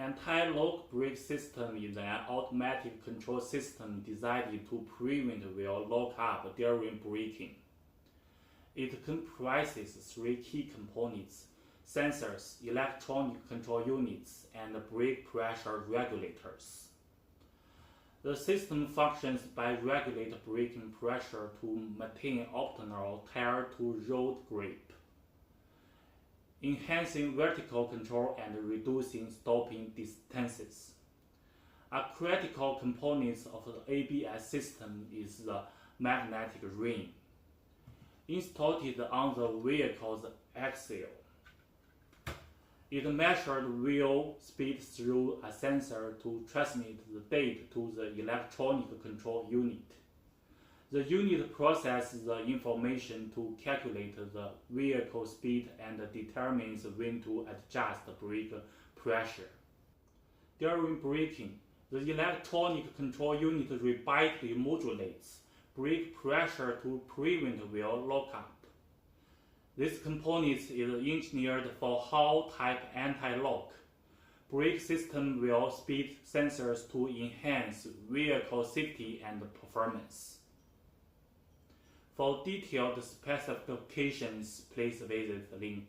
anti-lock brake system is an automatic control system designed to prevent wheel lock-up during braking. It comprises three key components: sensors, electronic control units, and brake pressure regulators. The system functions by regulating braking pressure to maintain optimal tire-to-road grip, enhancing vertical control and reducing stopping distances. A critical component of the ABS system is the magnetic ring, installed on the vehicle's axle. It measures wheel speed through a sensor to transmit the data to the electronic control unit. The unit processes the information to calculate the vehicle speed and determines when to adjust brake pressure. During braking, the electronic control unit repeatedly modulates brake pressure to prevent wheel lockup. This component is engineered for Hall-type anti-lock brake system wheel speed sensors to enhance vehicle safety and performance. For detailed specifications, please visit the link.